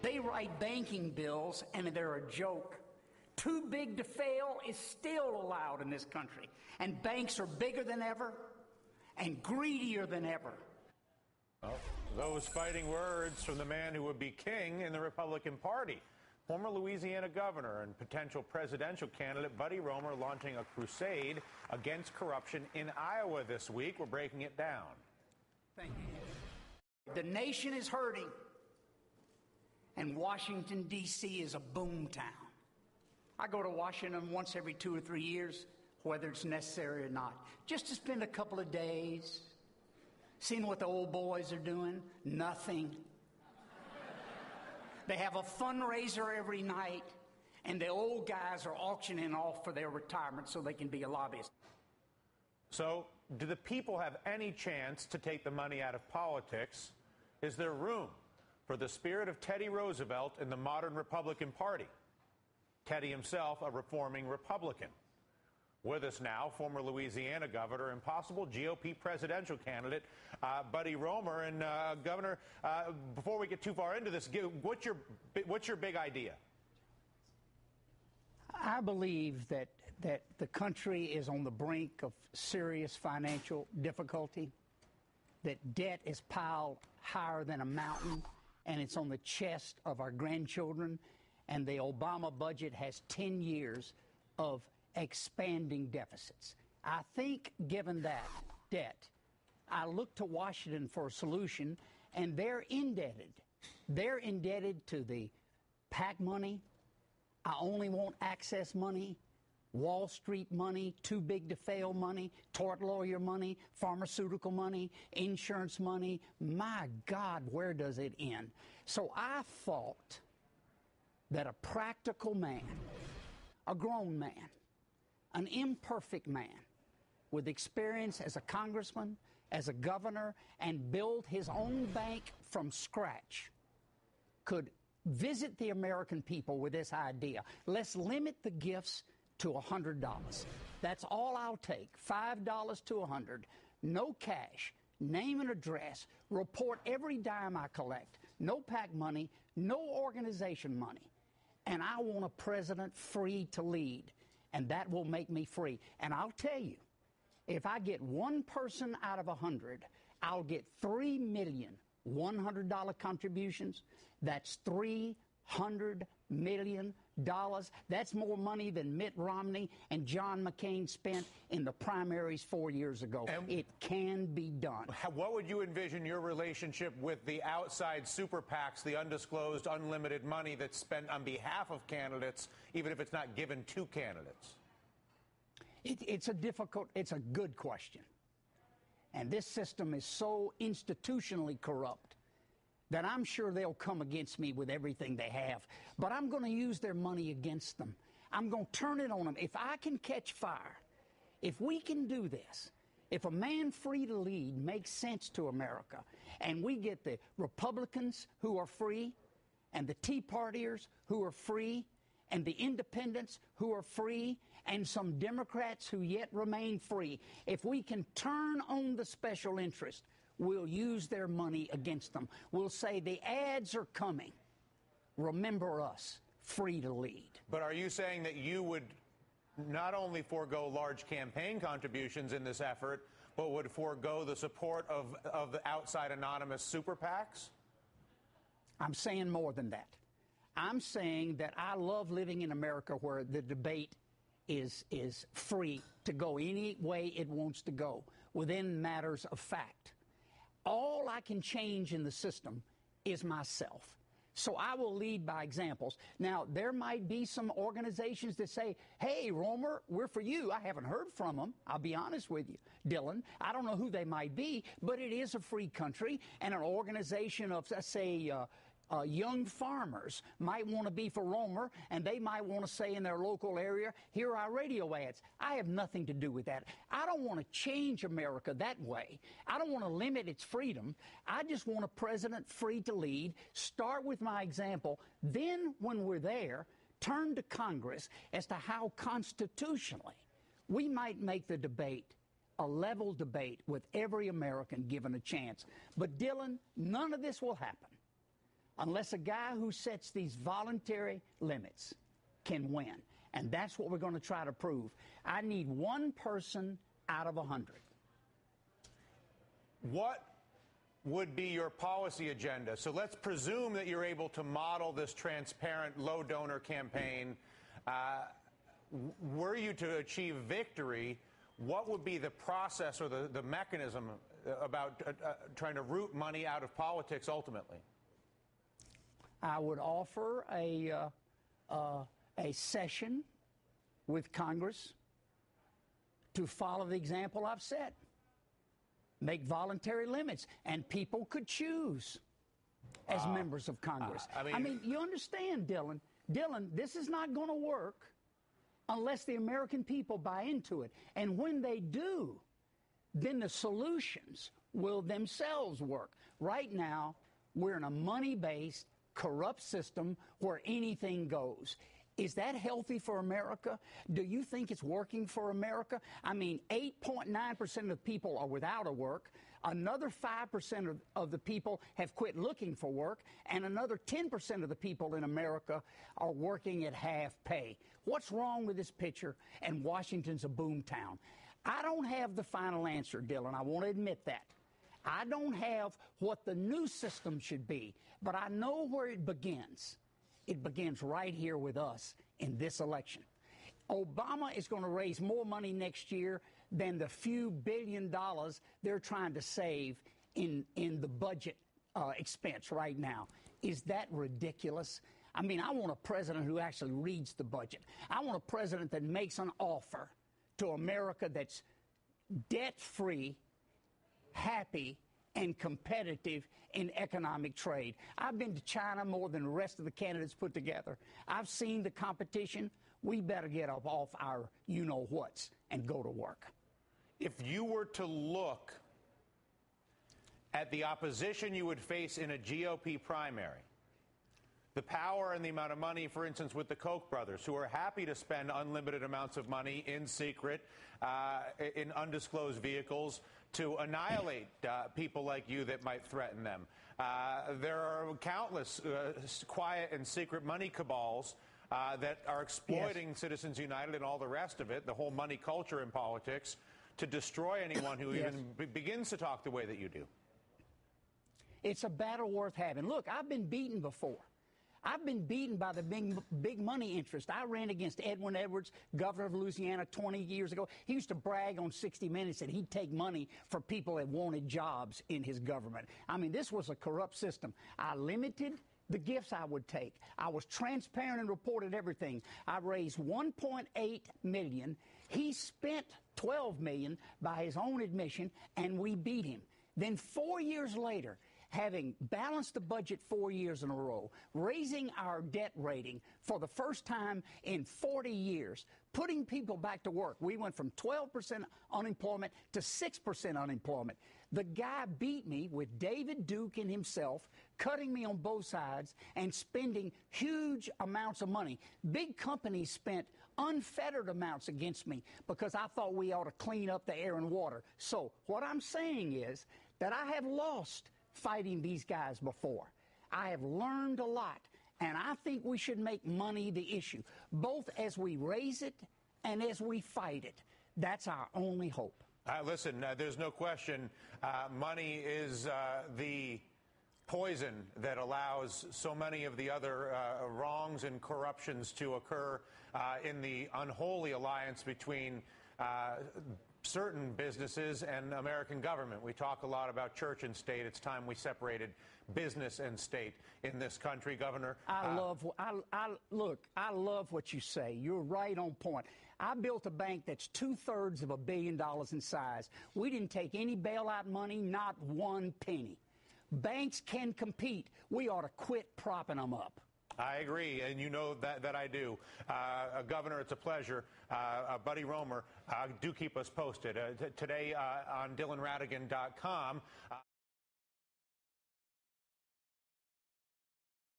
They write banking bills, and they're a joke. Too big to fail is still allowed in this country. And banks are bigger than ever and greedier than ever. Well, those fighting words from the man who would be king in the Republican Party. Former Louisiana governor and potential presidential candidate Buddy Roemer launching a crusade against corruption in Iowa this week. We're breaking it down. Thank you. The nation is hurting, and Washington, D.C. is a boom town. I go to Washington once every 2 or 3 years, whether it's necessary or not, just to spend a couple of days, seeing what the old boys are doing. Nothing. They have a fundraiser every night, and the old guys are auctioning off for their retirement so they can be a lobbyist. So, do the people have any chance to take the money out of politics? Is there room for the spirit of Teddy Roosevelt in the modern Republican Party? Teddy himself, a reforming Republican. With us now, former Louisiana governor and possible GOP presidential candidate, Buddy Roemer. And Governor, before we get too far into this, what's your big idea? I believe that the country is on the brink of serious financial difficulty, that debt is piled higher than a mountain, and it's on the chest of our grandchildren, and the Obama budget has 10 years of expanding deficits. I think, given that debt, I look to Washington for a solution, and they're indebted. They're indebted to the PAC money, I only want access money, Wall Street money, too big to fail money, tort lawyer money, pharmaceutical money, insurance money. My God, where does it end? So I thought that a practical man, a grown man, an imperfect man with experience as a congressman, as a governor, and build his own bank from scratch could visit the American people with this idea. Let's limit the gifts to $100. That's all I'll take, $5 to $100. No cash, name and address, report every dime I collect. No PAC money, no organization money. And I want a president free to lead. And that will make me free. And I'll tell you, if I get one person out of 100, I'll get 3 million $100 contributions. That's $300 million. That's more money than Mitt Romney and John McCain spent in the primaries 4 years ago. And it can be done. What would you envision your relationship with the outside super PACs, the undisclosed, unlimited money that's spent on behalf of candidates, even if it's not given to candidates? It's a good question. And this system is so institutionally corrupt that I'm sure they'll come against me with everything they have. But I'm going to use their money against them. I'm going to turn it on them. If I can catch fire, if we can do this, if a man free to lead makes sense to America, and we get the Republicans who are free, and the Tea Partiers who are free, and the independents who are free, and some Democrats who yet remain free, if we can turn on the special interest, we'll use their money against them. We'll say the ads are coming. Remember us, free to lead. But are you saying that you would not only forego large campaign contributions in this effort, but would forego the support of the outside anonymous super PACs? I'm saying more than that. I'm saying that I love living in America where the debate is free to go any way it wants to go within matters of fact. All I can change in the system is myself. So I will lead by examples. Now, there might be some organizations that say, hey, Roemer, we're for you. I haven't heard from them. I'll be honest with you, Dylan. I don't know who they might be, but it is a free country, and an organization of, let's say, young farmers might want to be for Roemer, and they might want to say in their local area, here are our radio ads. I have nothing to do with that. I don't want to change America that way. I don't want to limit its freedom. I just want a president free to lead, start with my example, then when we're there, turn to Congress as to how constitutionally we might make the debate a level debate with every American given a chance. But, Dylan, none of this will happen unless a guy who sets these voluntary limits can win. And that's what we're going to try to prove. I need one person out of 100. What would be your policy agenda? So let's presume that you're able to model this transparent, low donor campaign. Were you to achieve victory, what would be the process or the mechanism about trying to root money out of politics ultimately? I would offer a session with Congress to follow the example I've set. Make voluntary limits, and people could choose as members of Congress. I mean, you understand, Dylan. Dylan, this is not going to work unless the American people buy into it. And when they do, then the solutions will themselves work. Right now, we're in a money-based, corrupt system where anything goes. Is that healthy for America? Do you think it's working for America? I mean, 8.9% of the people are without a work. Another 5% of the people have quit looking for work. And another 10% of the people in America are working at half pay. What's wrong with this picture? And Washington's a boom town. I don't have the final answer, Dylan. I want to admit that. I don't have what the new system should be, but I know where it begins. It begins right here with us in this election. Obama is going to raise more money next year than the few $billion they're trying to save in the budget expense right now. Is that ridiculous? I mean, I want a president who actually reads the budget. I want a president that makes an offer to America that's debt-free, happy, and competitive in economic trade. I've been to China more than the rest of the candidates put together. I've seen the competition. We better get up off our you-know-whats and go to work. If you were to look at the opposition you would face in a GOP primary, the power and the amount of money, for instance, with the Koch brothers, who are happy to spend unlimited amounts of money in secret, in undisclosed vehicles, to annihilate people like you that might threaten them. There are countless quiet and secret money cabals that are exploiting Citizens United and all the rest of it, the whole money culture in politics, to destroy anyone who even begins to talk the way that you do. It's a battle worth having. Look, I've been beaten before. I've been beaten by the big money interest. I ran against Edwin Edwards, governor of Louisiana, 20 years ago. He used to brag on 60 Minutes that he'd take money for people that wanted jobs in his government. I mean, this was a corrupt system. I limited the gifts I would take. I was transparent and reported everything. I raised $1.8 million. He spent $12 million by his own admission, and we beat him. Then 4 years later, having balanced the budget 4 years in a row, raising our debt rating for the first time in 40 years, putting people back to work. We went from 12% unemployment to 6% unemployment. The guy beat me with David Duke and himself, cutting me on both sides and spending huge amounts of money. Big companies spent unfettered amounts against me because I thought we ought to clean up the air and water. So what I'm saying is that I have lost fighting these guys before. I have learned a lot, and I think we should make money the issue, both as we raise it and as we fight it. That's our only hope. Listen, there's no question money is the poison that allows so many of the other wrongs and corruptions to occur in the unholy alliance between certain businesses and American government. We talk a lot about church and state. It's time we separated business and state in this country, Governor. I love what you say. You're right on point. I built a bank that's 2/3 of $1 billion in size. We didn't take any bailout money, not one penny. Banks can compete. We ought to quit propping them up. I agree, and you know that I do. Governor, it's a pleasure. Buddy Roemer, do keep us posted. Today on DylanRatigan.com.